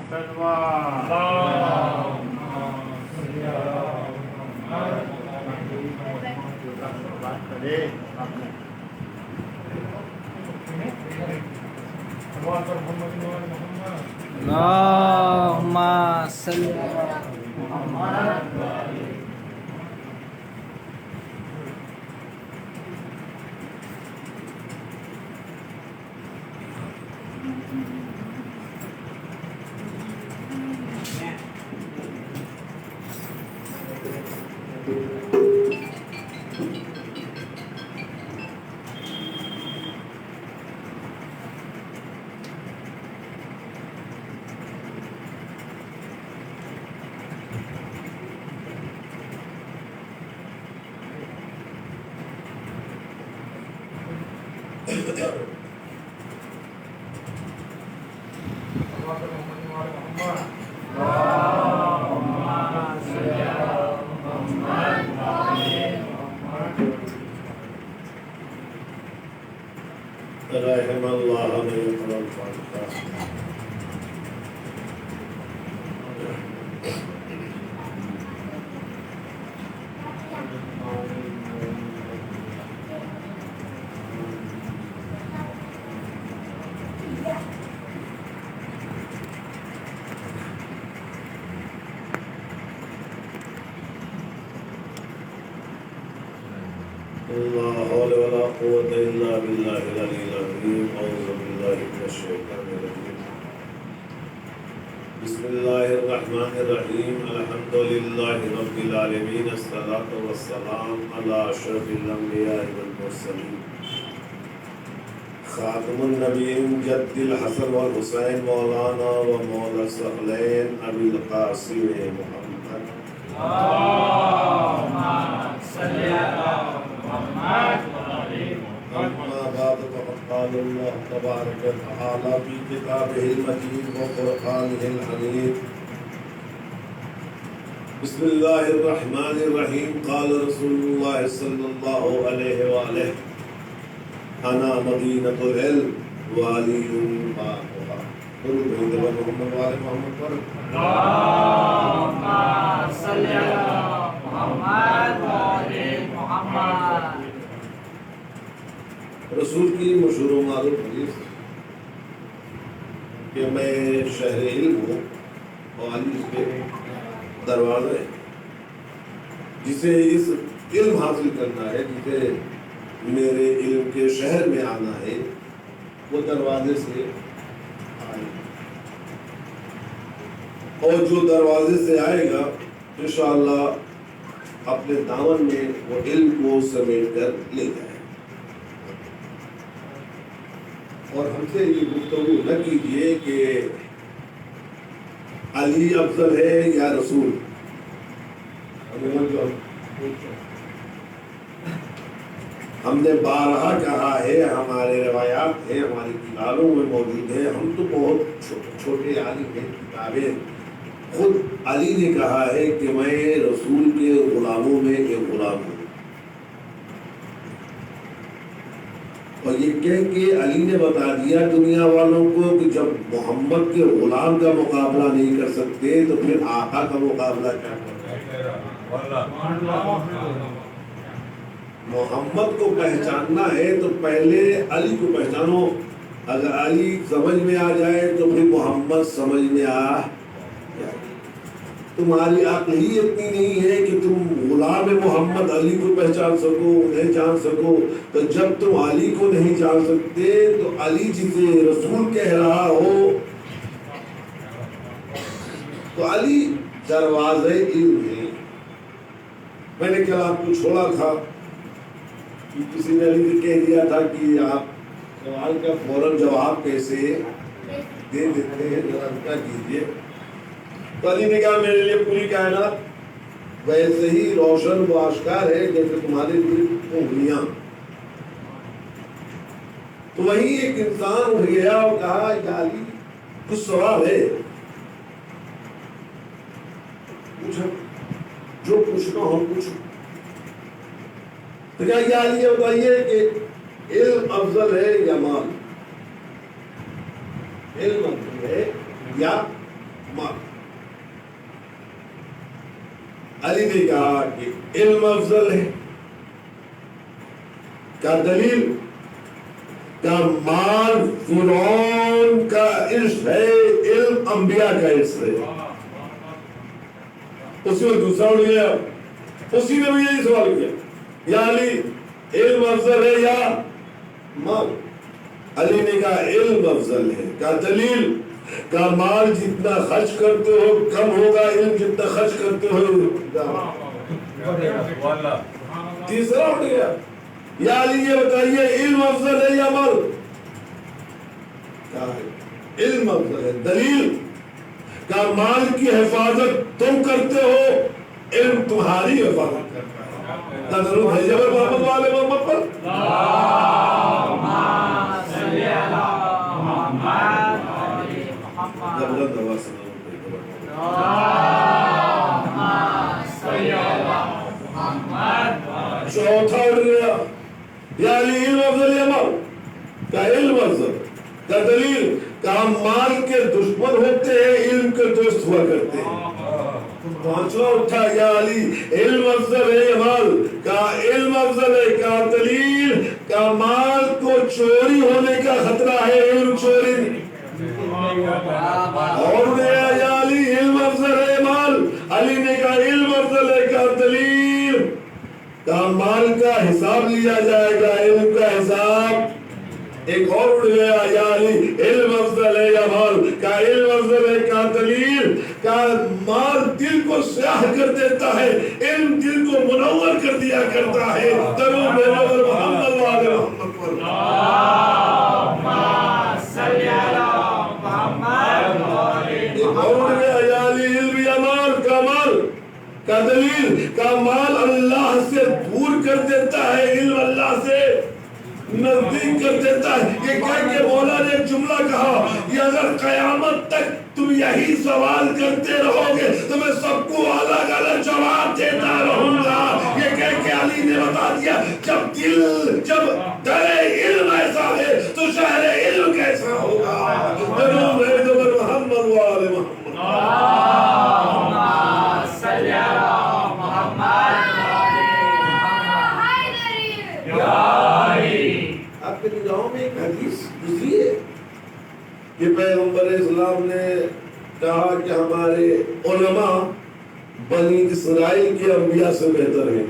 اللهم صل على محمد. رحم اللہ من يقرأ الفاتحة. لا حول ولا قوة إلا بالله العلي العظيم. أعوذ بالله من الشيطان الرجيم. بسم الله الرحمن الرحيم. الحمد لله رب العالمين. الصلاة والسلام على أشرف الأنبياء والمرسلين خاتم النبيين جد الحسن والحسين مولانا ومولى الثقلين أبي القاسم محمد. اللهم صل على محمد. أما بعد فقد قال الله تبارك وتعالى في كتابه المجيد وقرآنه الحميد. بسم الله الرحمن الرحيم. قال رسول الله صلى الله عليه وآله أنا مدينة العلم وعلي بابها. قل بيت محمد وآل محمد. اللهم صل على محمد وآل محمد. رسول کی مشہور و معروف حدیث کہ میں شہر علم ہوں اور علی اس کے دروازے ہیں. جسے اس علم حاصل کرنا ہے، جسے میرے علم کے شہر میں آنا ہے، وہ دروازے سے آئے، اور جو دروازے سے آئے گا انشاءاللہ اپنے دامن میں وہ علم کو سمیٹ کر لے جائے. اور ہم سے یہ گفتگو نہ کیجیے کہ علی افضل ہے یا رسول. ہم نے بارہا کہا ہے، ہمارے روایات ہیں، ہماری کتابوں میں موجود ہے. ہم تو بہت چھوٹے عالم ہیں. کتابیں خود علی نے کہا ہے کہ میں رسول کے غلاموں میں ایک غلام ہوں. اور یہ کہہ کے علی نے بتا دیا دنیا والوں کو کہ جب محمد کے غلام کا مقابلہ نہیں کر سکتے تو پھر آقا کا مقابلہ کیا کرنا ہے. محمد کو پہچاننا ہے تو پہلے علی کو پہچانو. اگر علی سمجھ میں آ جائے تو پھر محمد سمجھ میں آ جائے. تمہاری عقل ہی اتنی نہیں ہے کہ تم غلام محمد علی کو پہچان سکو، انہیں جان سکو. تو جب تم علی کو نہیں جان سکتے تو علی جسے رسول کہہ رہا ہو تو علی دروازے علم ہے. میں نے کل آپ کو چھوڑا تھا کہ کسی نے علی سے کہہ دیا تھا کہ آپ سوال کا فوراً جواب کیسے دے دیتے ہیں، ذرا کیا کیجیے. تو علی نے کہا میرے لیے پوری کائنات ویسے ہی روشن و آشکار ہے جیسے تمہارے لیے انگلیاں. تو وہیں ایک انسان اٹھ گیا اور کہا یا علی کچھ سوال ہے، جو پوچھنا ہو پوچھو. تو کیا یا علی یہ بتائیے کہ علم افضل ہے یا مال؟ علم افضل ہے یا مال. علی نے کہا کہ علم افضل ہے. کا دلیل کا مال فرعون کا عرش ہے، علم انبیاء کا عرش ہے. اسی میں دوسرا اٹھ گیا، اسی نے بھی یہی سوال کیا یا علی علم افضل ہے یا مال؟ علی نے کہا علم افضل ہے. کا دلیل کا مال جتنا خرچ کرتے ہو کم ہوگا، علم جتنا خرچ کرتے ہو زیادہ. تیسرا اٹھ گیا یا علی یہ بتائیے علم افضل ہے یا مال؟ کہا علم افضل ہے. دلیل کا مال کی حفاظت تم کرتے ہو، علم تمہاری حفاظت کرتا ہے. درود ہے جبر محمد والے محمد پر. اللہم صلی علی محمد وعلی محمد. زبردست آواز سناؤ. اللہم صلی علی محمد. چوتھا اٹھ گیا یا علی علم افضل یا مال؟ کا علم افضل. کا دلیل کا مال کے دشمن ہوتے ہیں، علم کے دوست ہوا کرتے ہیں. پانچواں اٹھا یا علی علم افضل ہے یا مال؟ کا علم افضل ہے. کا دلیل کا مال کو چوری ہونے کا خطرہ ہے، علم چوری نہیں. اور گیا یا علی علم افضل ہے مال؟ علی نے کہا علم افضل ہے. کا دلیل کا مال کا حساب لیا جائے گا، علم کا حساب. ایک اور اڑ گیا یا علی علم افضل ہے یا مال؟ کا علم افضل ہے. کا دلیل کا مال دل کو سیاہ کر دیتا ہے، علم دل کو منور کر دیا کرتا ہے. درود نبی محمد وعلی محمد پر. اللہم صلی علی محمد وعلی ایک اور اڑ گیا یا علی علم یا مال؟ کا مال. کا دلیل کا مال اللہ سے دور کر دیتا ہے، علم اللہ سے نزدیک کر دیتا ہے. یہ کہہ کے مولا نے ایک جملہ کہا کہ اگر قیامت تک تم یہی سوال کرتے رہو گے تو میں سب کو الگ الگ جواب دیتا رہوں گا. یہ کہہ کے علی نے بتا دیا جب در علم ایسا ہے تو شہر علم کیسا ہوگا. محمد وآل محمد. اللہم صلی علی محمد وعلی محمد. یا علی. آپ کے نگاہوں میں ایک حدیث گزری ہے کہ پیغمبر اسلام نے کہا کہ ہمارے علماء بنی اسرائیل کے انبیاء سے بہتر ہیں.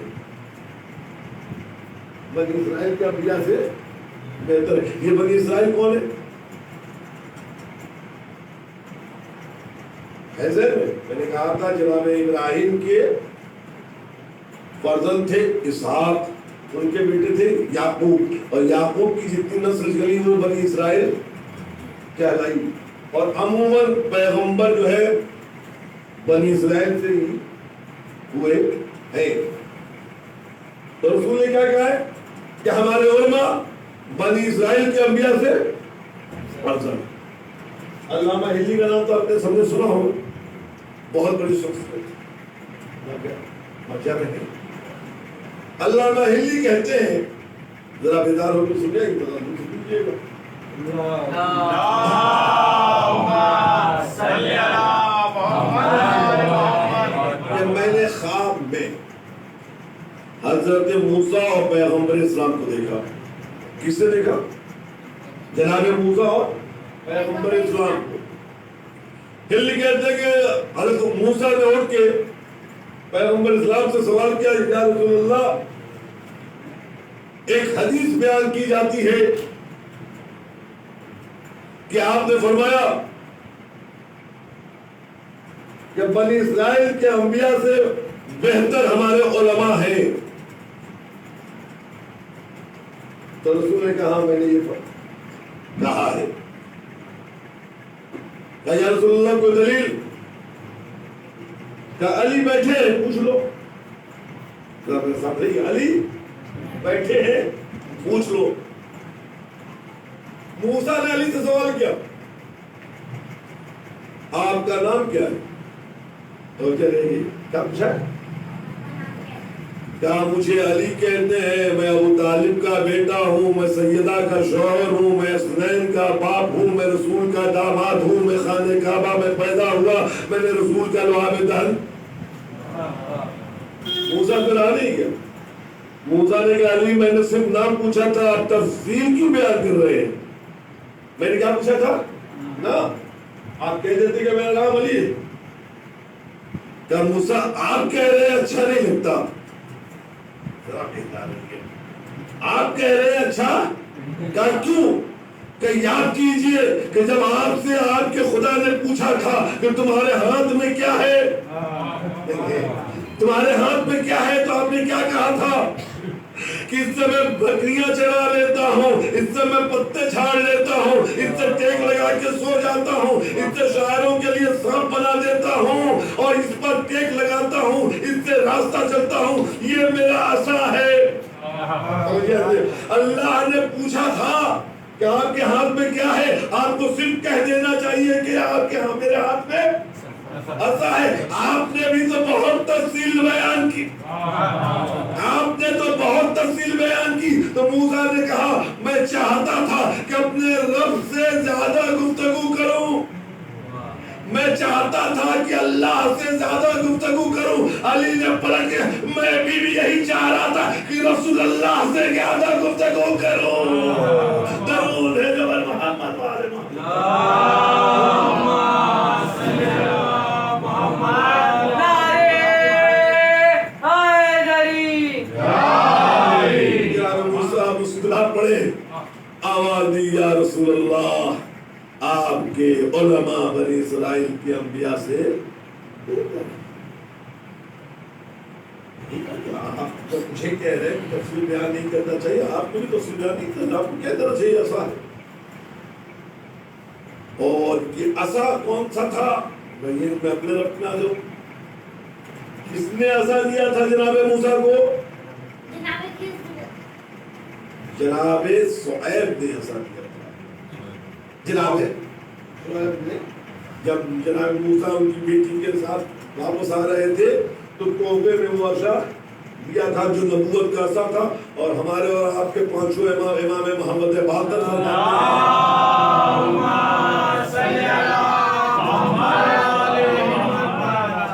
بنی اسرائیل کے انبیاء سے بہتر ہے. یہ بنی اسرائیل کون ہے؟ میں نے کہا تھا جناب ابراہیم کے فرزند تھے اسحاق، ان کے بیٹے تھے یعقوب، اور یعقوب کی جتنی نسل چلی وہ بنی اسرائیل کہلائی. اور عموماً پیغمبر جو ہے بنی اسرائیل سے ہی ہوئے ہیں. تو رسول نے کیا کہا ہے کہ ہمارے علماء بنی اسرائیل کے انبیاء سے فرزند. علامہ ہلی کا نام تو آپ نے سب نے سنا ہو، بہت بڑی شخصیت. علامہ ہلی کہتے ہیں، ذرا بیدار ہو کے سنیے گا. کہ میں نے خواب میں حضرت موسیٰ اور پیغمبر اسلام کو دیکھا. کس سے دیکھا؟ جناب موسیٰ اور پیغمبر اسلام کو. ہلی کہتے ہیں کہ حضرت موسیٰ نے اٹھ کے پیغمبر اسلام سے سوال کیا، یا رسول اللہ ایک حدیث بیان کی جاتی ہے کہ آپ نے فرمایا کہ بنی اسرائیل کے انبیاء سے بہتر ہمارے علماء ہیں. تو رسول نے کہا میں نے یہ کہا ہے. کہ یا رسول اللہ کوئی دلیل؟ کہ علی بیٹھے ہیں پوچھ لو. علی بیٹھے ہیں پوچھ لو. موسیٰ نے علی سے سوال کیا آپ کا نام کیا ہے؟ تو چلے گی کیا پوچھا؟ کہا مجھے علی کہتے ہیں، میں ابو طالب کا بیٹا ہوں، میں سیدہ کا شوہر ہوں، میں حسنین کا باپ ہوں، میں رسول کا داماد ہوں، میں خانہ کعبہ میں پیدا ہوا، میں نے رسول کا لعاب دہن۔ موسیٰ پھر آ نہیں گیا۔ موسیٰ نے کہا علی میں نے صرف نام پوچھا تھا، آپ تفصیل کیوں بیان کر رہے ہیں؟ میں نے کیا پوچھا تھا؟ نا آپ کہہ دیتے کہ میرا نام علی ہے۔ کہ موسیٰ آپ کہہ رہے ہیں اچھا نہیں لگتا، آپ کہہ رہے ہیں اچھا، کہ کیوں؟ کہ یاد کیجئے کہ جب آپ سے آپ کے خدا نے پوچھا تھا کہ تمہارے ہاتھ میں کیا ہے، تمہارے ہاتھ میں کیا ہے، تو آپ نے کیا کہا تھا کہ اس سے میں بکریاں چرا لیتا ہوں، اس سے میں پتے چھاڑ لیتا ہوں، اس سے ٹیک لگا کے سو جاتا ہوں، اس سے شاعروں کے لیے سانپ بنا دیتا ہوں اور اس پر ٹیک لگاتا ہوں، اس سے راستہ چلتا ہوں، یہ میرا عصا ہے۔ اللہ نے پوچھا تھا کہ آپ کے ہاتھ میں کیا ہے، آپ کو صرف کہہ دینا چاہیے کہ آپ کے میرے ہاتھ میں عصا ہے۔ آپ نے بھی تو بہت تفصیل بیان کی، آپ نے تو بہت تفصیل بیان کی۔ تو موسیٰ نے کہا میں چاہتا تھا کہ اپنے رب سے زیادہ گفتگو کروں، میں چاہتا تھا کہ اللہ سے زیادہ گفتگو کروں۔ علی نے پلٹ کے میں بھی یہی چاہ رہا تھا کہ رسول اللہ سے زیادہ گفتگو کروں۔ درود ہے جبل محمد والے پڑھے آواز دی یا رسول اللہ آپ کے علماء بنی اسرائیل کے انبیاء سے آپ مجھے کہہ رہے ہیں کہ تفصیل بیان نہیں کرنا چاہیے، آپ کو بھی تفصیل بیان نہیں کرنا، آپ کو کہہ دینا چاہیے عصا ہے۔ اور یہ عصا کون سا تھا؟ میں اپنے رب میں آ جاؤں، کس نے عصا دیا تھا جناب موسیٰ کو؟ جناب صعیب نے عصا دیا تھا۔ جناب صعیب نے جب جناب موسیٰ ان کی بیٹی کے ساتھ واپس آ رہے تھے تو کوفے میں وہ عصا دیا تھا جو نبوت کا عصا تھا، اور ہمارے اور آپ کے پانچوں امام محمد باقر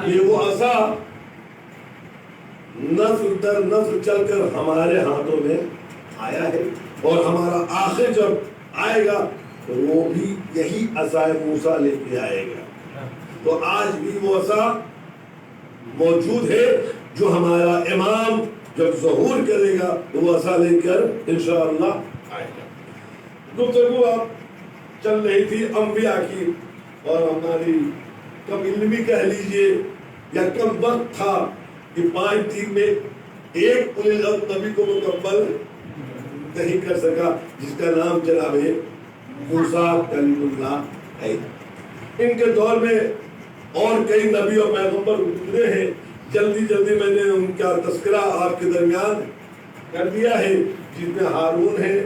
یہ وہ عصا نسل در نسل چل کر ہمارے ہاتھوں میں آیا ہے، اور ہمارا آخر جب آئے گا تو وہ بھی یہی عصا موسیٰ لے کے آئے گا۔ تو آج بھی وہ عصا موجود ہے جو ہمارا امام جب ظہور کرے گا وہ عصا لے کر انشاءاللہ آئے گا۔ گفتگو آپ چل رہی تھی انبیاء کی، اور ہماری کم علمی کہہ لیجئے یا کم وقت تھا کہ 5 دن میں ایک اولی العزم نبی کو مکمل نہیں کر سکا جس کا نام جناب موسیٰ کلیم اللہ ہے۔ ان کے دور میں اور کئی نبی اور پیغمبر گزرے ہیں، جلدی جلدی میں نے ان کا تذکرہ آپ کے درمیان کر دیا ہے، جن میں ہارون ہے،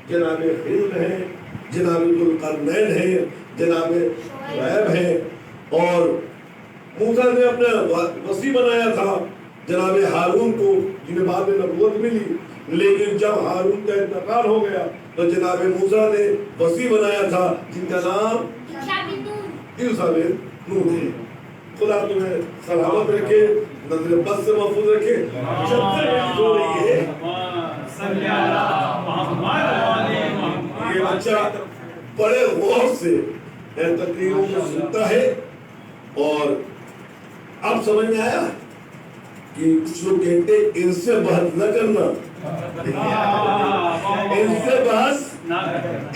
جناب خضر ہے، جناب ذوالقرنین ہے، جناب شعیب ہے، اور موسیٰ نے اپنا وصی بنایا تھا جناب ہارون کو جنہیں بعد میں نبوت ملی، لیکن جب ہارون کا انتقال ہو گیا تو جناب موسیٰ نے وصی بنایا تھا جن کا نام یوشع بن نون ہے۔ خدا تمہیں سلامت رکھے، نظر بد سے محفوظ رکھے۔ جب سے میری ہو رہی ہے یہ بچہ بڑے غور سے تقریروں کو سنتا ہے، اور اب سمجھ میں آیا کہ کچھ لوگ کہتے ہیں ان سے بحث نہ کرنا، ان سے بحث،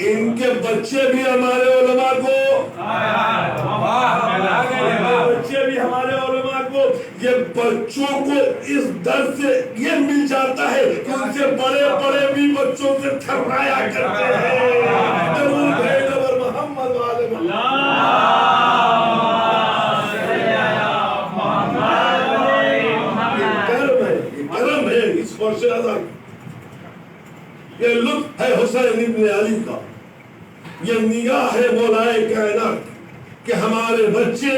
ان کے بچے بھی ہمارے علماء کو، بچے بھی ہمارے علماء کو، یہ بچوں کو اس درد سے یہ مل جاتا ہے کہ ان سے بڑے بڑے بھی بچوں سے تھرایا کرتے ہیں۔ درود ہے نبی محمد والے یہ لطف ہے حسین ابن علی کا، یہ نگاہ ہے مولائے کائنات کہ ہمارے بچے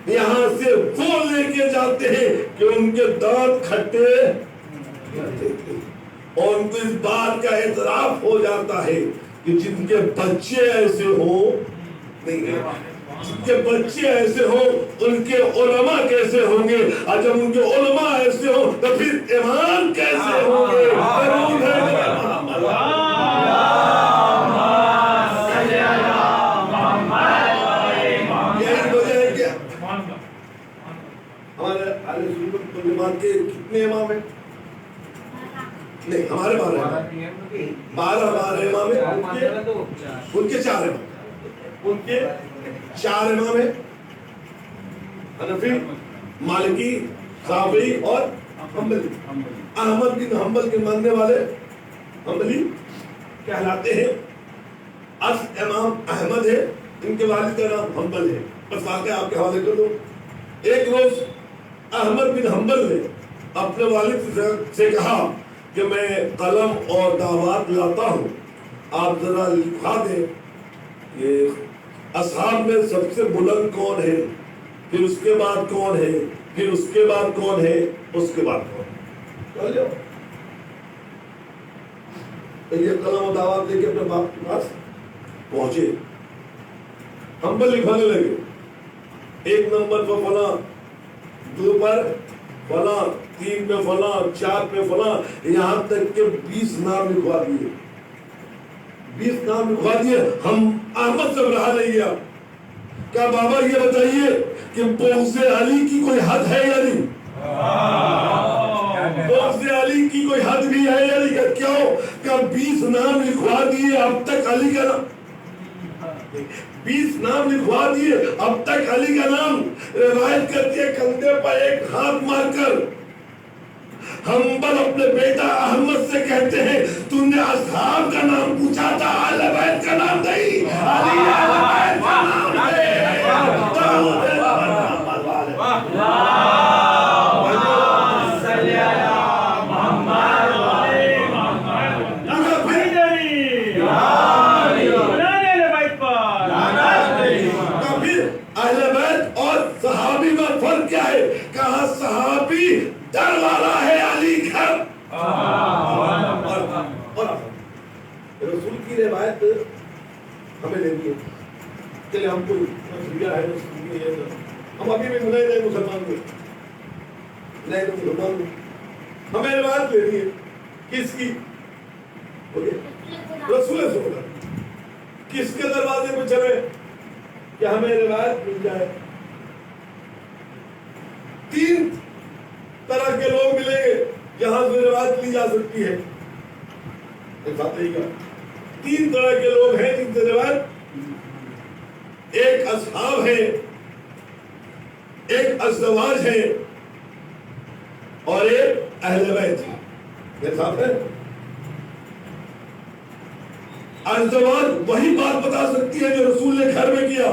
یہاں سے وہ لے کے جاتے ہیں کہ ان کے دانت کھٹے اور ان کو اس بات کا اعتراف ہو جاتا ہے کہ جن کے بچے ایسے ہوں نہیں جن کے بچے ایسے ہوں ان کے علماء کیسے ہوں گے، اور جب ان کے علماء ایسے ہوں تو پھر امام کیسے ہوں گے؟ ضرور ہے یہی وجہ ہے کہ ہمارے اہل سنت والجماعت کے کتنے امام ہیں؟ نہیں ہمارے 12 امام ہیں، ان کے 4 امام، ان کے 4 امام ہیں، حنفی، مالکی، شافعی اور حنبلی۔ احمد بن حنبل کے ماننے والے حنبلی کہلاتے ہیں۔ اصل امام احمد ہے، ان کے والد کا نام حنبل ہے۔ بس واقعہ آپ کے حوالے کر دو۔ ایک روز احمد بن حنبل نے اپنے والد سے کہا کہ میں قلم اور دعوات لاتا ہوں، آپ ذرا لکھا دیں کہ اصحاب میں سب سے بلند کون ہے، پھر اس کے بعد کون ہے، پھر اس کے بعد کون ہے، اس کے بعد کون ہے۔ یہ قلم و دعوات لے کے اپنے باپ کے پاس پہنچے، حنبل لکھانے لگے، 1 نمبر پر فلاں، 2 پر فلاں، 3 پہ فلاں، 4 پہ فلاں، یہاں تک کہ 20 نام لکھوا دیے، 20 نام لکھوا دیے۔ ہم احمد سے رہا نہیں گیا، کہا بابا یہ بتائیے کہ بغض علی کی کوئی حد ہے یا نہیں؟ بغض علی کی کوئی حد بھی ہے یا نہیں؟ کیوں؟ کہ 20 نام لکھوا دیے، اب تک علی کا نام 20 نام لکھوا دیے، اب تک علی کا نام۔ روایت کرتی ہے کندھے پر ایک ہاتھ مار کر حنبل اپنے بیٹا احمد سے کہتے ہیں تم نے اصحاب کا نام پوچھا تھا، اہل بیت کا نام نہیں، علی اہل بیت کا نام ہے۔ کہا صحابی ڈر والا ہے، علی گھر۔ اور رسول کی روایت ہمیں لینی ہے، چلے ہم کو ہم ابھی بھی نئے مسلمان ہوئے، نئے مسلمان ہوئے، ہمیں روایت لینی ہے کس کی؟ رسول سے ہوگا، کس کے دروازے پہ چلے کہ ہمیں روایت مل جائے؟ 3 طرح کے لوگ ملیں گے جہاں سے روایت لی جا سکتی ہے۔ 3 طرح کے لوگ ہیں جن سے روایت، ایک اصحاب ہے، ایک ازواج ہے اور ایک اہل بیت ہے۔ میرے ساتھ ہے؟ ازواج وہی بات بتا سکتی ہے جو رسول نے گھر میں کیا،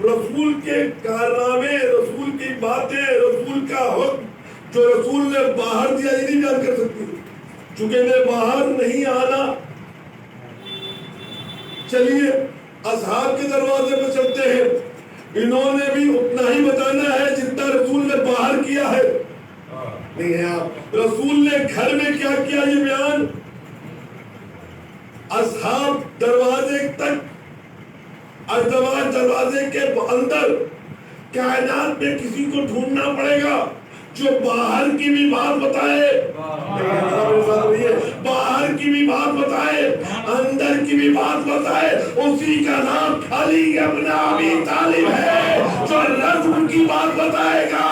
رسول کے کارنامے، رسول کی باتیں، رسول کا حکم جو رسول نے باہر دیا یہ نہیں بیان کر سکتی، چونکہ انہیں باہر نہیں آنا۔ چلیے اصحاب کے دروازے پہ چلتے ہیں، انہوں نے بھی اتنا ہی بتانا ہے جتنا رسول نے باہر کیا ہے، نہیں ہے آپ رسول نے گھر میں کیا کیا یہ بیان۔ اصحاب دروازے تک، ازواج دروازے کے اندر، کائنات میں کسی کو ڈھونڈنا پڑے گا جو باہر کی بھی بات بتائے، باہر کی بھی بات بتائے، اندر کی بھی بات بتائے، اسی کا نام علی ابن ابی طالب ہے، جو رزم کی بات بتائے گا،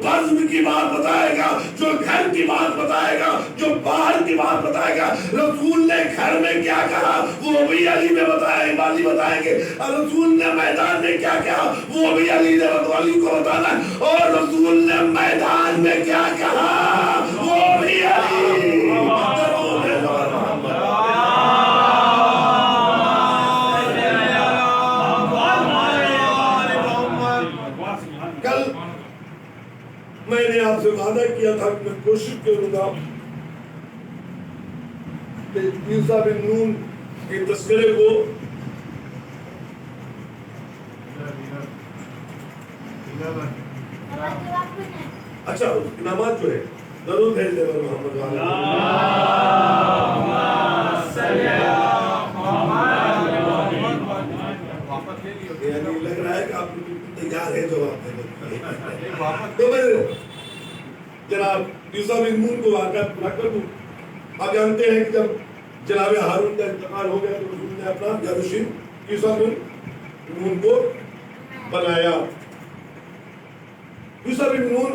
بزم کی بات بتائے گا، جو گھر کی بات بتائے گا، جو باہر کی بات بتائے گا۔ رسول نے گھر میں کیا کہا وہ بھی علی میں بتائیں گے، رسول نے میدان میں کیا کہا وہ بھی علی کو بتانا ہے، اور رسول نے میدان میں کیا کہا وہ بھی علی۔ کل میں نے آپ سے وعدہ کیا تھا کہ میں کوشش کروں گا کہ یوسف بن نون کے تذکرے کو اچھا انعامات جو ہے ضرور بھیج دے محمد والے یعنی لگ رہا ہے کہ آپ تیار ہے جواب دینے تو میں جناب یوسف بن نون کو واقعہ پورا کر دوں. آپ جانتے ہیں کہ جب جناب ہارون کا انتقال ہو گیا تو رسول نے اپنا جانشین یوسف بن نون کو بنایا. یوسف بن نون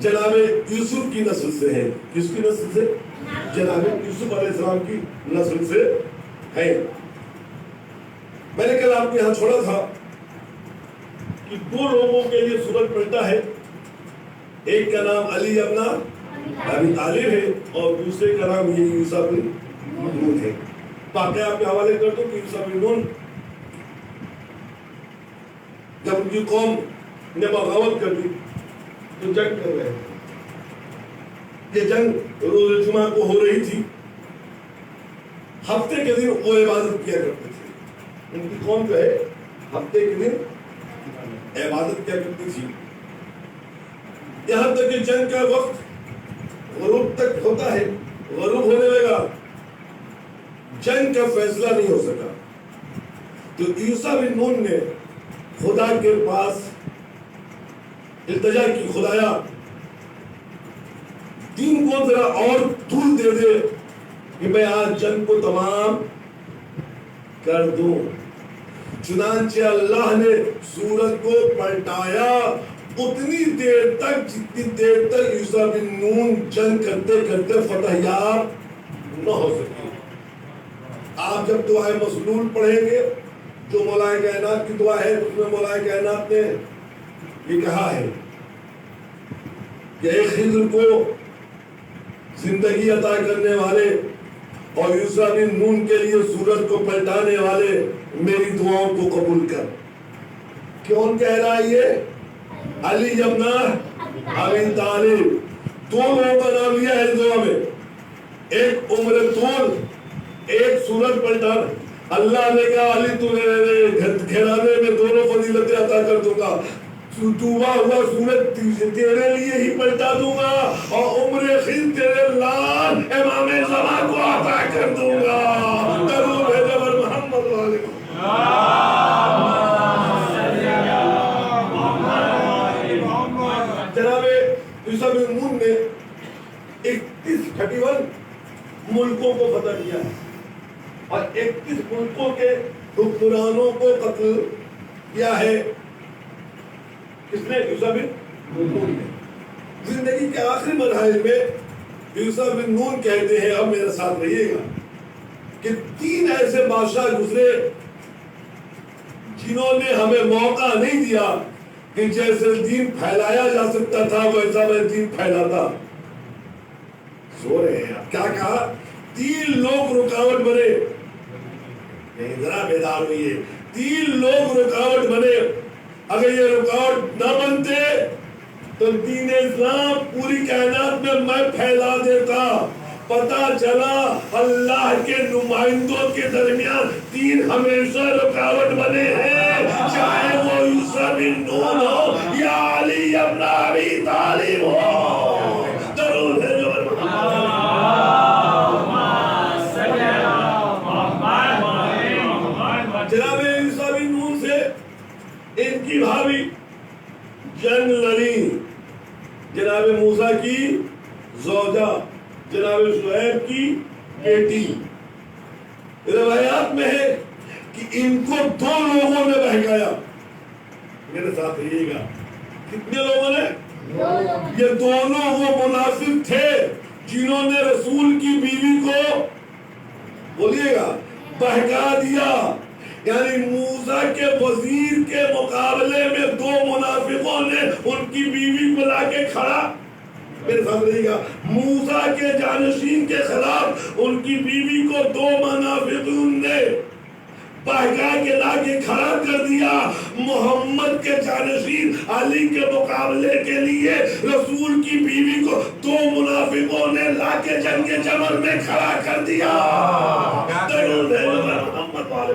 جناب یوسف کی نسل سے ہے. کس کی نسل سے؟ جناب یوسف علیہ السلام کی نسل سے ہے. میں نے کل آپ کے یہاں چھوڑا تھا کہ دو لوگوں کے لیے سورج پڑھتا ہے. ایک کا نام علی ابن ابی طالب ہے اور دوسرے کا نام یہ یوسف بن نون ہے. واقعہ آپ کے حوالے کر دو کہ یوسف بن نون جب ان کی قوم نے بغاوت کر دی تو جنگ کر رہے تھے. یہ جنگ روز جمعہ کو ہو رہی تھی. ہفتے کے دن وہ عبادت کیا کرتے تھے. ان کی قوم جو ہے ہفتے کے دن عبادت کیا کرتی تھی. یہاں تک کہ جنگ کا وقت غروب تک ہوتا ہے. غروب ہونے لگا, جنگ کا فیصلہ نہیں ہو سکا تو یوسف بن نون نے خدا کے پاس التجا کی, خدایا دین کو ذرا اور طول دے دے کہ میں آج جنگ کو تمام کر دوں. چنانچہ اللہ نے سورج کو پلٹایا اتنی دیر تک جتنی دیر تک یوسف بن نون جنگ کرتے کرتے فتح یاب نہ ہو سکی. آپ جب دعائے مسلول پڑھیں گے جو مولا کائنات کی دعا ہے اس میں مولا کائنات نے یہ کہا ہے کہ اے خضر کو زندگی عطا کرنے والے اور یوسف بن نون کے لیے سورج کو پلٹانے والے میری دعاؤں کو قبول کر. کون کہہ رہا ہے یہ؟ علی ابن ابی طالب. دو لوگوں کا نام لیا ہے اس دعا میں, ایک عمر طول, ایک سورج پلٹانا. اللہ نے کہا علی تمہیں گھرانے میں دونوں فضیلتیں عطا کر دوں گا. ڈوبا ہوا سورج تیرے لیے ہی پلٹا دوں گا اور عمر خضر تیرے لال امام زمان کو عطا کر دوں گا. درود بھیجو بر محمد والے جناب یوسف بن نون نے 31 ملکوں کو فتح کیا ہے اور 31 ملکوں کے حکمرانوں کو قتل کیا ہے. کس نے؟ یوسف بن نون نے. زندگی کے آخری مراحل میں یوسف بن نون کہتے ہیں, اب میرے ساتھ رہیے گا, کہ 3 ایسے بادشاہ گزرے جنہوں نے ہمیں موقع نہیں دیا کہ جیسے دین پھیلایا جا سکتا تھا ویسا میں دین پھیلاتا. سو رہے ہیں آپ. کیا کہا؟ 3 لوگ رکاوٹ بنے. ذرا بیدار ہوئیے. 3 لوگ رکاوٹ بنے. اگر یہ رکاوٹ نہ بنتے تو دین اسلام پوری کائنات میں میں پھیلا دیتا. پتا چلا اللہ کے نمائندوں کے درمیان 3 ہمیشہ رکاوٹ بنے ہیں, چاہے وہ یوسف بن نون ہو یا علی ابن ابی طالب ہو. درود ہے جو جناب یوسف بن نون سے ان کی بھابی جنگ لڑی. جناب موسیٰ کی زوجہ, جناب شعیب کی بیٹی. روایات میں ہے کہ ان کو 2 لوگوں نے بہکایا. میرے ساتھ رہیے گا. کتنے لوگوں نے؟ یہ دونوں وہ منافق تھے جنہوں نے رسول کی بیوی کو, بولیے گا, بہکا دیا. یعنی موسیٰ کے وزیر کے مقابلے میں 2 منافقوں نے ان کی بیوی کو لا کے کھڑا, میرے ساتھ رہیے گا, موسیٰ کے جانشین کے خلاف ان کی بیوی کو 2 منافقوں نے بہکا کے لا کے کھڑا کر دیا. محمد کے جانشین علی کے مقابلے کے لیے رسول کی بیوی کو 2 منافقوں نے لا کے جنگ جمل میں کھڑا کر دیا. محمد والے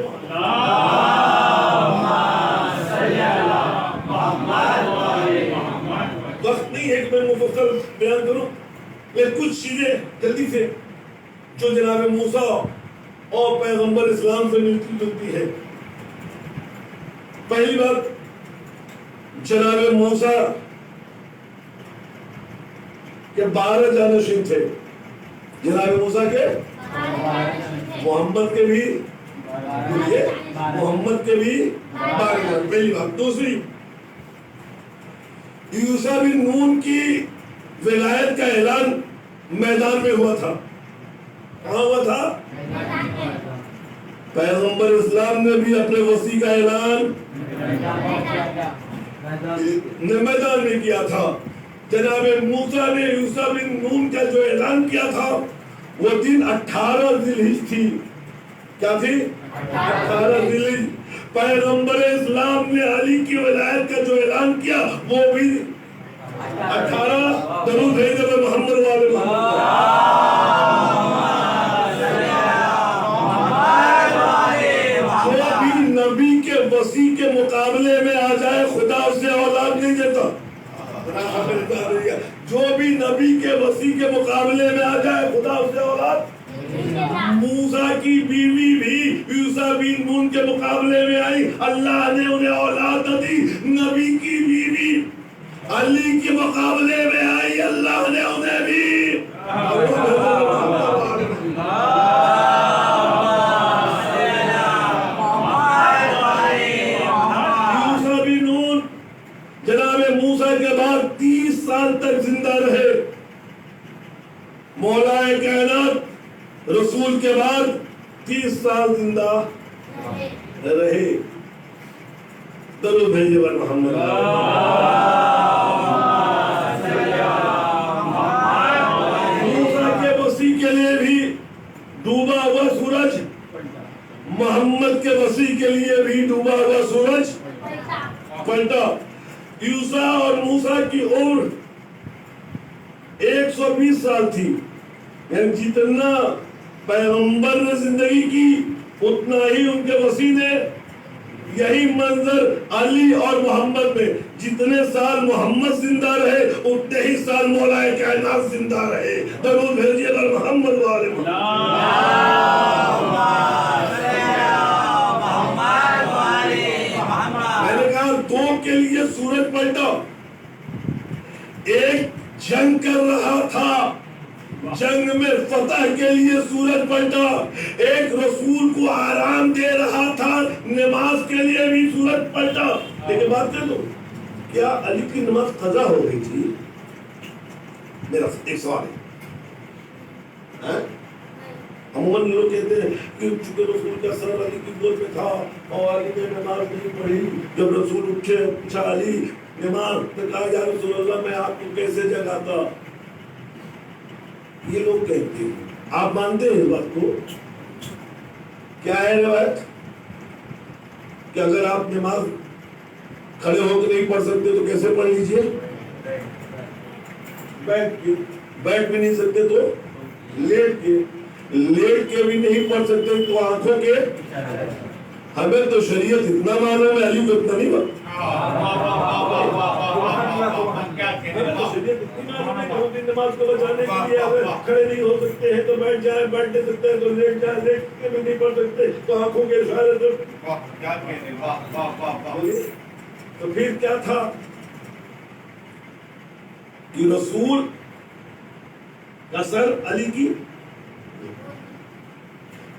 بیان کروں، لیکن کچھ چیزیں جلدی سے جو جناب موسیٰ اور پیغمبر اسلام سے ملتی جلتی ہے۔ پہلی بات، جناب موسیٰ کے 12 جانشین تھے، جناب موسیٰ کے محمد کے بھی محمد کے بھی 12۔ پہلی بات۔ دوسری، یوشع بن نون کی ولایت کا اعلان میدان میں ہوا تھا۔ کہاں ہوا تھا؟ پیغمبر اسلام نے بھی اپنے وصی کا اعلان میدان میں کیا تھا۔ جناب موسیٰ نے یوشع بن نون کا جو اعلان کیا تھا وہ دن 18 ذی الحجہ تھی۔ کیا تھی؟ 18 ذی الحجہ۔ پیغمبر اسلام نے علی کی ولایت کا جو اعلان کیا وہ بھی 18۔ درود بھیجو محمد والے جو بھی نبی کے وصی کے مقابلے میں آ جائے خدا اسے اولاد نہیں دیتا۔ جو بھی نبی کے وصی کے مقابلے میں آ جائے خدا اسے اولاد۔ موسیٰ کی بیوی بھی یوشع بن نون کے مقابلے میں آئی، اللہ نے انہیں اولاد نہ دی۔ نبی کی بیوی علی کے مقابلے میں آئی، اللہ نے انہیں بھی۔ یوشع بن نون جناب موسیٰ کے بعد 30 سال تک زندہ رہے۔ مولا کائنات رسول کے بعد 30 سال زندہ رہے۔ درود بھیجے بر محمد۔ موسیٰ کے وصی کے لیے بھی ڈوبا ہوا سورج، محمد کے وصی کے لیے بھی ڈوبا ہوا سورج پلٹا۔ یوشع اور موسیٰ کی عمر 120 سال تھی، یعنی جتنا پیغمبر نے زندگی کی اتنا ہی ان کے وصی نے۔ یہی منظر علی اور محمد میں، جتنے سال محمد زندہ رہے اتنے ہی سال مولا کائنات زندہ رہے۔ درود بھیجیے بر محمد والے میں نے کہا دو کے لیے سورج پلٹا۔ ایک جنگ کر رہا تھا، جنگ میں فتح کے لیے سورج پلٹا۔ ایک رسول کو آرام دے رہا تھا، نماز کے لیے بھی سورج پلٹا۔ لیکن بات کر دو، کیا علی کی نماز قضا ہو گئی تھی؟ میرا ایک سوال ہے۔ عموماً لوگ کہتے ہیں کہ چونکہ رسول کا سر علی کی گود میں تھا اور علی نے نماز نہیں پڑھی، جب رسول اٹھے پوچھا علی نماز، تو کہا یا رسول اللہ میں آپ کو کیسے جگاتا؟ یہ لوگ کہتے ہیں، آپ مانتے ہیں اس بات کو؟ کیا ہے روایت کہ اگر آپ نماز کھڑے ہو کے نہیں پڑھ سکتے تو کیسے پڑھ لیجئے؟ بیٹھ کے۔ بیٹھ بھی نہیں سکتے تو لیٹ کے۔ لیٹ کے بھی نہیں پڑھ سکتے تو آنکھوں کے۔ ہمیں تو شریعت اتنا معلوم ہے، علی کو اتنا نہیں معلوم۔ نماز کو بچانے کے لیے اگر کھڑے نہیں ہو سکتے ہیں تو بیٹھ جائیں، بیٹھ نہیں سکتے ہیں تو لیٹ جائیں، لیٹ کے بھی نہیں پڑھ سکتے تو آنکھوں کے اشارے سے۔ تو پھر کیا تھا کہ رسول کا سر علی کی،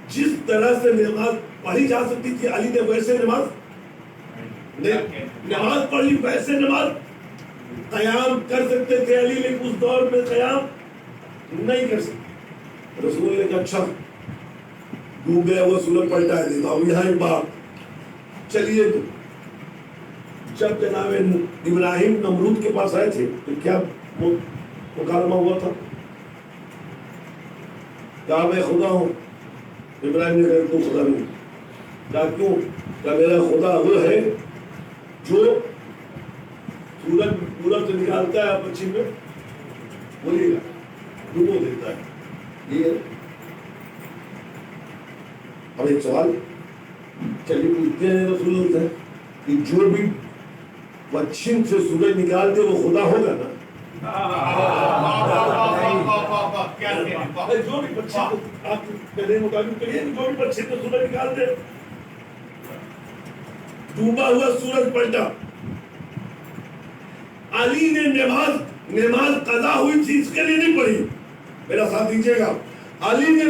جس طرح سے نماز پڑھی جا سکتی تھی علی نے ویسے نماز پڑھی، ویسے نماز قیام کر سکتے تھے علی، لیکن اس دور میں قیام نہیں کر سکتے۔ رسول نے کہا اچھا ڈوب گیا وہ سورج پلٹا دیتا ہوں۔ یہاں ایک بات، چلیے تو جب جناب ابراہیم نمرود کے پاس آئے تھے تو کیا مکالمہ ہوا تھا؟ کہا میں خدا ہوں۔ ابراہیم نے کہا تو خدا نہیں۔ کہا کیوں؟ کہا میرا خدا وہ ہے جو سورج پورب سے نکالتا ہے پچھم میں بولیے گا ڈوبو دیتا ہے۔ یہ اب ایک سوال چلیے پوچھتے ہیں رسول اللہ سے کہ جو بھی پچھم سے سورج نکالتے وہ خدا ہوگا نا؟ جو بھی بچے آپ میرے مطابق کہیے جو بھی بچے کو صبح نکال دے. ڈوبا ہوا سورج پلٹا. علی نے نماز قضا ہوئی تھی اس کے لیے نہیں پڑھی. میرا ساتھ دیجیے گا. علی نے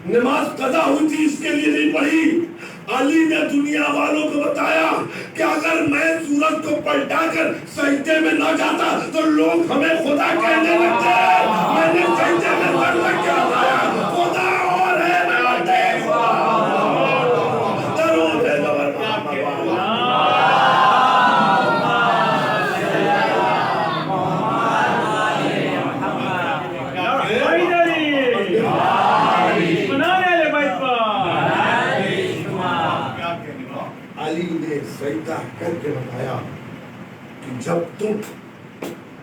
نماز قضا ہوئی تھی اس کے لیے نہیں پڑھی. علی نے دنیا والوں کو بتایا کہ اگر میں سورج کو پلٹا کر سجدے میں نہ جاتا تو لوگ ہمیں خدا کہنے لگتے. میں نے سجدے میں سر رکھ کے بتایا خدا اور ہے میں دیکھ درود ہے سجدہ کر کے بتایا کہ جب تم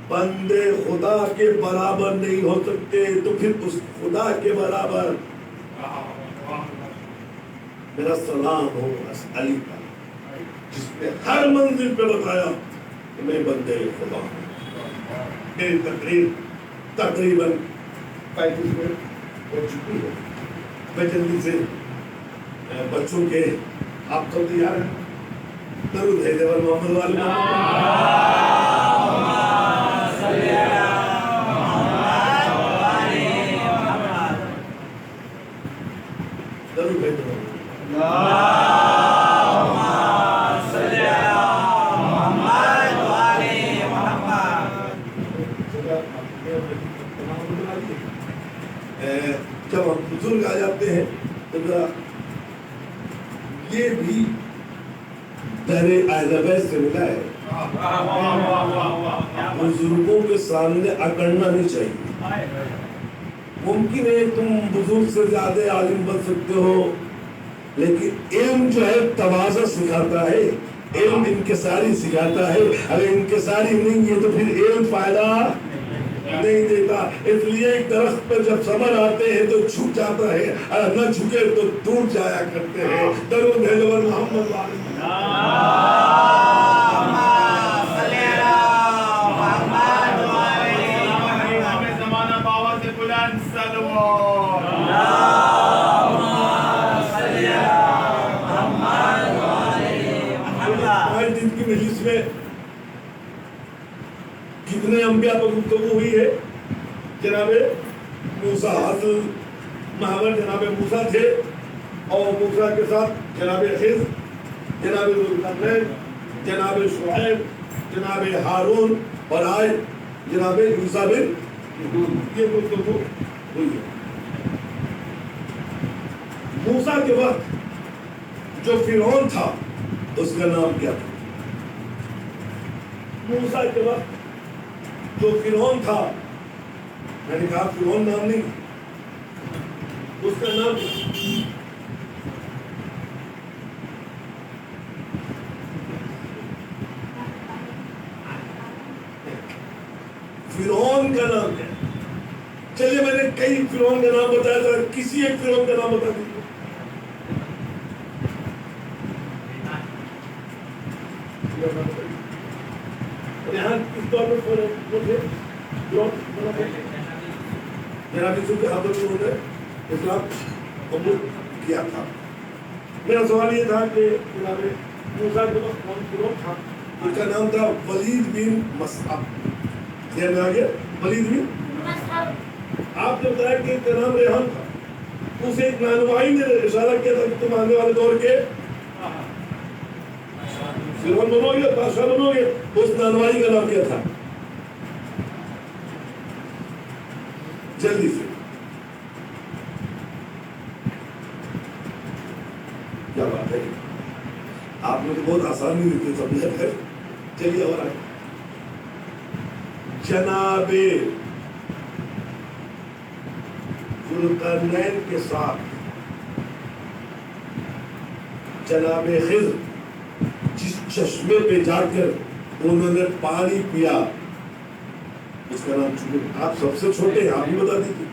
بندے خدا کے برابر نہیں ہو سکتے تو پھر اس خدا کے برابر. میرا سلام ہو اس علی پر جس نے ہر منزل پہ بتایا کہ میں بندے خدا ہوں. میری تقریر تقریباً 35 منٹ ہو چکی ہے. میں جلدی سے بچوں کے آپ تو تیار ہیں. درود ہے جبل محمد والی درود ہے جب ہم بزرگ آ جاتے ہیں تو یہ بھی درے ایزابیس سے ملا ہے. بزرگوں کے سامنے اکڑنا نہیں چاہیے. ممکن ہے تم بزرگ سے زیادہ عالم بن سکتے ہو لیکن علم جو ہے تواضع سکھاتا ہے. علم انکساری سکھاتا ہے. اگر انکساری نہیں ہے تو پھر علم فائدہ نہیں دیتا. اس لیے ایک درخت پر جب ثمر آتے ہیں تو جھک جاتا ہے. اگر نہ جھکے تو ٹوٹ جایا کرتے ہیں. درود ہے جبل محمد والی مجلس میں کتنے انبیاء پر گفتگو ہوئی ہے. جناب موسیٰ حضرت محمد جناب موسیٰ تھے اور موسیٰ کے ساتھ جناب خضر جناب ذوالقرنین جناب شعیب جناب ہارون اور آج جناب موسیٰ بن یہ گفتگو ہوئی ہے. موسیٰ کے وقت جو فرعون تھا اس کا نام کیا تھا؟ موسیٰ کے وقت جو فرعون تھا میں نے کہا فرعون نام نہیں اس کا نام کیا؟ فرعون کا نام کیا؟ چلیے میں نے کئی فرعون کا نام بتایا تھا. کسی ایک فرعون کا نام بتا دیجیے. یہاں کس طور پر میرا بھی چونکہ حضرت انہوں نے اسلام قبول کیا تھا. میرا سوال یہ تھا کہ جناب موسیٰ کے وقت کون فرعون تھا؟ ان کا نام تھا ولید بن مصعب. ذہن میں آ گیا ولید بن مصعب. آپ نے بتایا کہ ان کا نام ریحان تھا. اسے ایک نانوائی نے اشارہ کیا تھا کہ تم آنے والے دور کے فرعون بنو گے بادشاہ بنو گے. اس نانوائی کا نام کیا تھا؟ جلدی سے کیا بات ہے. آپ نے تو بہت آسانی دیتے سمجھا ہے. چلیے اور آئے. جناب ذوالقرنین کے ساتھ جناب خضر جس چشمے پہ جا کر انہوں نے پانی پیا اس کا نام چونکہ آپ سب سے چھوٹے ہیں آپ ہی بتا دیجیے.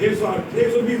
108 120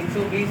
120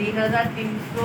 3300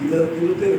3300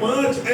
5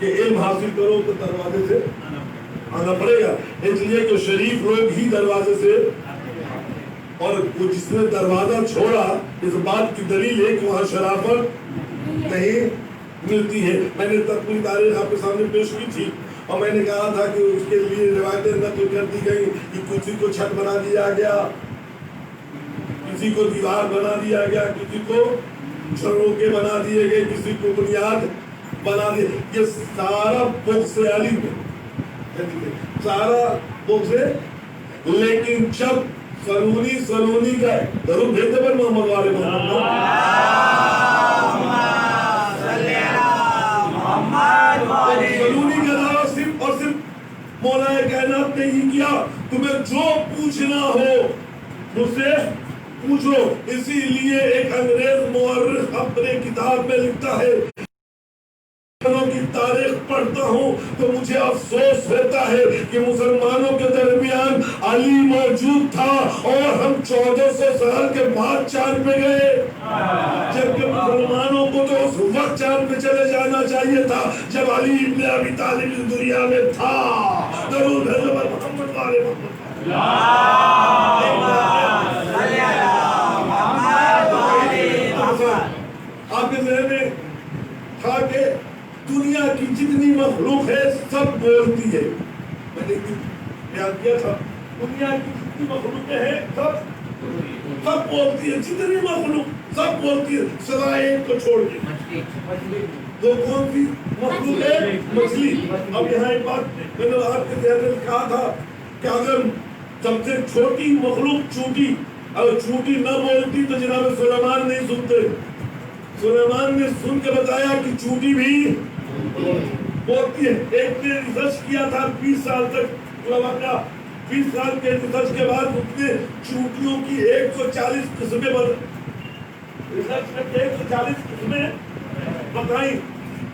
کہ علم حاصل کرو تو دروازے سے آنا پڑے گا، اس لیے کہ شریف لوگ ہی دروازے سے، اور جس نے دروازہ چھوڑا اس بات کی دلیل ہے کہ وہاں شرافت نہیں ملتی ہے۔ میں نے تقوی تاریخ آپ کے سامنے پیش کی تھی اور میں نے کہا تھا کہ اس کے لیے روایتیں نقل کر دی گئی کہ کسی کو چھت بنا دیا گیا، کسی کو دیوار بنا دیا گیا، کسی کو جھروکے بنا دیے گئے، کسی کو بنیاد بنا دی، یہ سارا بغض علی میں، سارا بغض، لیکن جب سلونی کا درود بھیجتے پر محمد والے سلونی کا دعویٰ صرف اور صرف مولا کائنات نے ہی کیا، تمہیں جو پوچھنا ہو مجھ سے پوچھو۔ اسی لیے ایک انگریز مورخ اپنے کتاب میں لکھتا ہے کی تاریخ پڑھتا ہوں تو مجھے افسوس ہوتا ہے کہ مسلمانوں کے درمیان علی موجود تھا اور ہم 1400 سال کے بعد چاند پہ گئے، جبکہ مسلمانوں کو تو اس وقت چاند پہ چلے جانا چاہیے تھا جب علی ابن ابی طالب اس دنیا میں تھا۔ درود ہے محمد والے محمد، آپ کے ذہن میں تھا کہ دنیا کی جتنی مخلوق ہے سب بولتی ہے، میں نے بیان کیا تھا دنیا کی جتنی مخلوقیں ہیں سب بولتی ہے، جتنی مخلوق سب بولتی ہے سوائے ایک کو چھوڑ کے۔ تو کون سی مخلوق ہے؟ مچھلی۔ اب یہاں ایک بات میں نے آپ کے ذہن میں کہا تھا کہ اگر سب سے چھوٹی مخلوق چونٹی، اگر چونٹی نہ بولتی تو جناب سلیمان نہیں سنتے، سلیمان نے سن کے بتایا کہ چونٹی بھی بولتی ہے۔ ایک نے ریسرچ کیا تھا 20 سال تک، 20 سال کے ریسرچ کے بعد اس نے چونٹیوں کی 140 قسمیں ریسرچ کر کے 140 قسمیں بتائیں،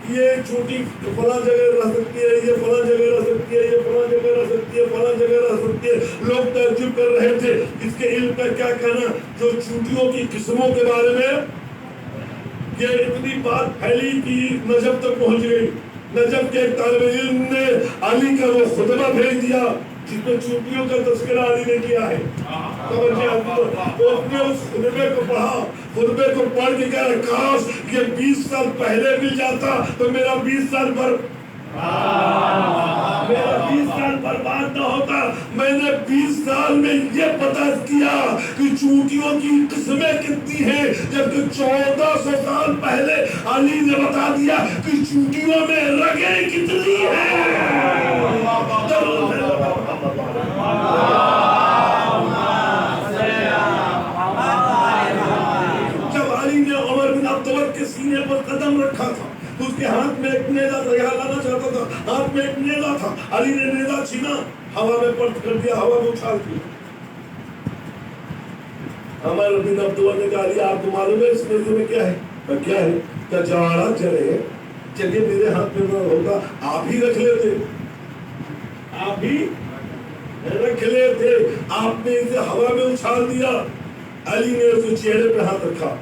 یہ چونٹی فلاں جگہ رہ سکتی ہے، یہ فلاں جگہ رہ سکتی ہے، یہ فلاں جگہ رہ سکتی ہے، فلاں جگہ رہ سکتی ہے۔ لوگ تعجب کر رہے تھے اس کے علم کا کیا کہنا جو چونٹیوں کی قسموں کے بارے میں، یہ اتنی بات پھیلی کہ نجف تک پہنچ گئی۔ نجف کے ایک طالب علم نے علی کا وہ خطبہ بھیج دیا جس میں چونٹیوں کا تذکرہ علی نے کیا ہے، تو اس نے اس خطبے کو پڑھا، خطبے کو پڑھ کے کہا کاش یہ 20 سال پہلے مل جاتا تو میرا 20 سال برباد نہ ہوتا۔ میں نے 20 سال میں یہ پتہ کیا کہ چونٹیوں کی قسمیں کتنی ہیں، جبکہ 1400 سال پہلے علی نے بتا دیا کہ چونٹیوں میں رگیں کتنی ہیں۔ جب علی نے عمر بن عبداللہ کے سینے پر قدم رکھا تھا تو اس کے ہاتھ میں ایک نیزہ تھا، یہاں لانا چاہتا تھا، ہاتھ میں ایک نیزہ تھا، علی نے نیزہ چھینا، ہوا میں پلٹ کر دیا، ہوا میں اچھال دیا۔ عمر بن عبداللہ نے کہا علی آپ کو معلوم ہے اس نیزے میں کیا ہے؟ کیا ہے؟ کیا جواڑا چلے چلیے میرے ہاتھ میں نہ ہوگا، آپ ہی رکھ لیتے، آپ ہی رکھ لیتے، آپ نے اسے ہوا میں اچھال دیا۔ علی نے اسے چہرے پہ ہاتھ رکھا،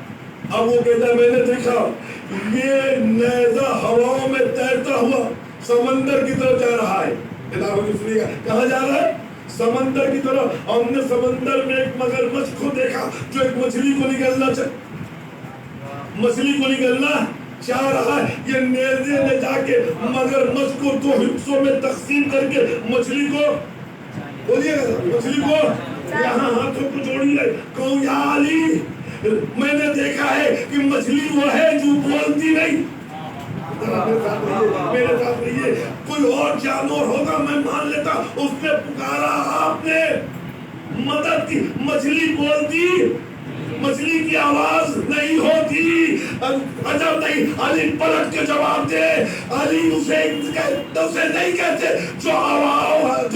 اب وہ کہتا ہے میں نے دیکھا یہ نیزہ ہواؤں میں تیرتا ہوا سمندر کی طرف جا رہا ہے۔ کہاں جا رہا ہے؟ سمندر کی طرف۔ ہم نے سمندر میں ایک مگرمچھ کو دیکھا جو ایک مچھلی کو نگلنا چاہ رہا ہے۔ یہ نیزے نے جا کے مگرمچھ کو 2 حصوں میں تقسیم کر کے مچھلی کو یہاں ہاتھوں کو جوڑی ہے، کہوں یا علی میں نے دیکھا ہے کہ مچھلی وہ ہے جو بولتی نہیں۔ میرے ساتھ رہیے، کوئی اور جانور ہوگا میں مان لیتا، اس نے پکارا، آپ نے مدد کی، مچھلی بولتی، مچھلی کی آواز نہیں ہوتی۔ عجب نہیں، علی پلٹ کے جواب دے، علی اسے نہیں کہتے جو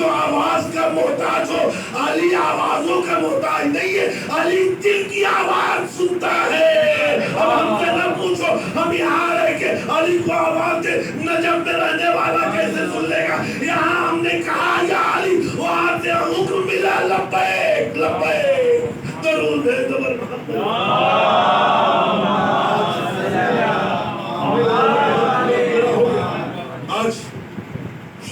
آواز کا محتاج ہو، علی آوازوں کا محتاج نہیں ہے، علی دل کی آواز سنتا ہے۔ اب ہم سے نہ پوچھو، ہم یہاں رہ کے علی کو آواز دے، نجف میں رہنے والا کیسے سن لے گا؟ یہاں ہم نے کہا یا علی، وہاں سے حکم ملا لبیک لبیک، درود ہے زبر محمد۔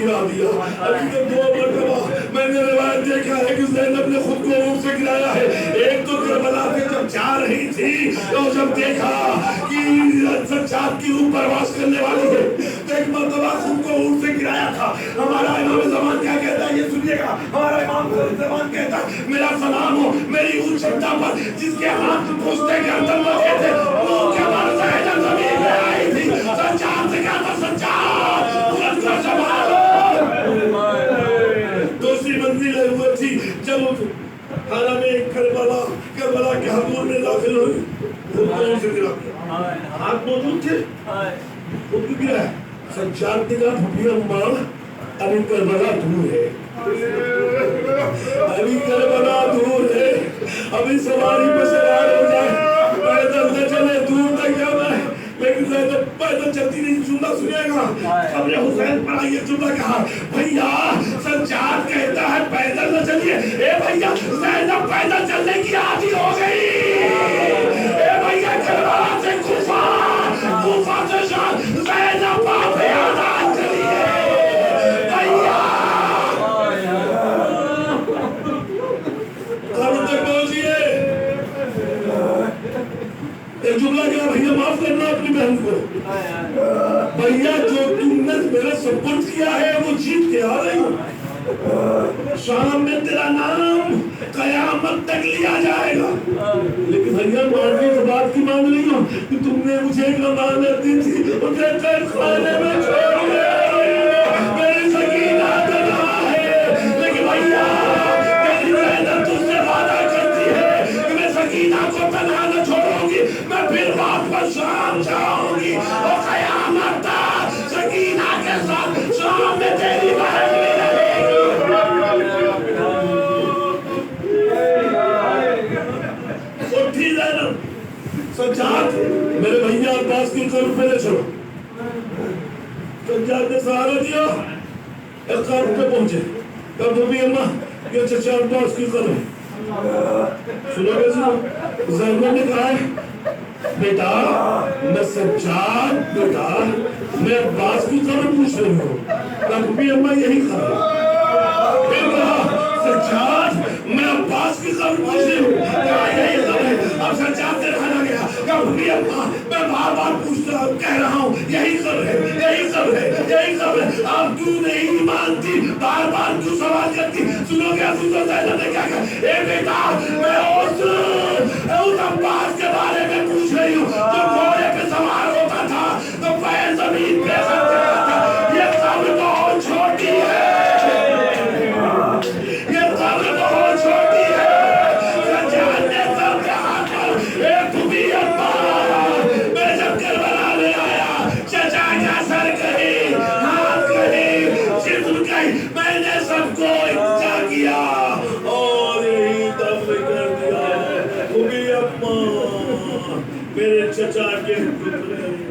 گرا دیا. ابھی تو 2 مرتبہ میں نے روایت دیکھا ہے کہ زینب نے خود کو اونٹ سے گرایا ہے. ایک تو کربلا سے جب جا رہی تھی تو جب دیکھا کہ سجاد کی روح پرواز کرنے والی ہے تو ایک مرتبہ خود کو اونٹ سے گرایا تھا. ہمارا امام زمان کیا کہتا ہے یہ سنیے گا. ہمارا امام زمان کہتا ہے میرا سلام ہو میری اونٹ شدہ پر جس کے ہاتھ پوچھتے گردن لگے تھے وہ کے بعد زینب زمین میں آئی تھی. سجاد سے کہا تھا سجاد خود کو سنبھالو. دوسری منزل ہوئی تھی جب حرم کربلا کے حضور میں داخل ہوئی خود کو اونٹ سے گرا. ہاتھ موجود تھے خود کو گرا. سجاد نے کہا بھبھی اماں ابھی کربلا دور ہے ابھی کربلا دور ہے ابھی سواری پہ سوار ہو جائے پیدل نہ چلے دور تک جانا ہے. لیکن زینب پیدل چلتی نہیں. جملہ سنے گا قبر حسین پر آئیے جملہ کہا بھیا سجاد کہتا ہے پیدل نہ چلیے. اے بھیا زینب پیدل چلنے کی عادی ہو گئی. اے بھیا کربلا سے کوفہ سے شام زینب آپ آزاد چلیے بھیا قبر تک پہنچیے. ایک جملہ کیا بھیا معاف کرنا اپنی بہن کو. بھیا جو تم نے میرا سپورٹ کیا ہے وہ جیت کے آ رہی ہوں. شام میں تیرا نام قیامت تک لیا جائے گا. لیکن بھیا ماننے اس بات کی مان رہی ہوں کہ تم نے مجھے ایک امانت دی تھی اسے قید خانے میں چھوڑ دیا. میری سکینہ تنہا ہے لیکن بھیا میری زینب تجھ سے وعدہ کرتی ہے کہ میں سکینہ کو تنہا نہ چھوڑوں گی. میں پھر واپس شام جاؤں گی اور قیامت تک سکینہ کے ساتھ شام میں تیری بہن بھی رہے گی. اٹھی زینب. سجاد میرے بھیا عباس کی طرف پہ لے چلو. سجاد نے سہارا دیا ایک قبر پہ پہنچے. کب بھی اماں یہ چچا عباس کی قبر ہے. سنو گے سنو زینب نے کہا ہے بیٹا میں سجاد بیٹا میں عباس کی قبر پوچھ رہی ہوں. کب بھی اماں یہی قبر ہے. پھر کہا سجاد میں عباس کی قبر پوچھ رہی ہوں. کہا یہی قبر ہے. اب سجاد سے کھانا گیا. کب بھی اماں میں بار بار پوچھتا کہہ رہا ہوں یہی قبر ہے یہی قبر ہے یہی قبر ہے. اب تو نہیں مانتی بار بار کیوں سوال کرتی. سنو گے زینب نے کیا کہا اے بیٹا میں اس عباس کے بارے میں پوچھ رہی ہوں جو گھوڑے پہ سوار ہوتا تھا تو پیر زمین پہ سر دیتا تھا. یہ قبر بہت چھوٹی ہے یہ قبر بہت چھوٹی ہے. سجاد نے سر کے ہاتھ پر ایک بھی اماں میں جب کربلا لے آیا چچا کا سر کہیں ہاتھ کہیں جسم کہیں میں نے سب کو اکٹھا کیا اور یہی دفن کر دیا. بھی اماں میرے چچا کے ٹکڑے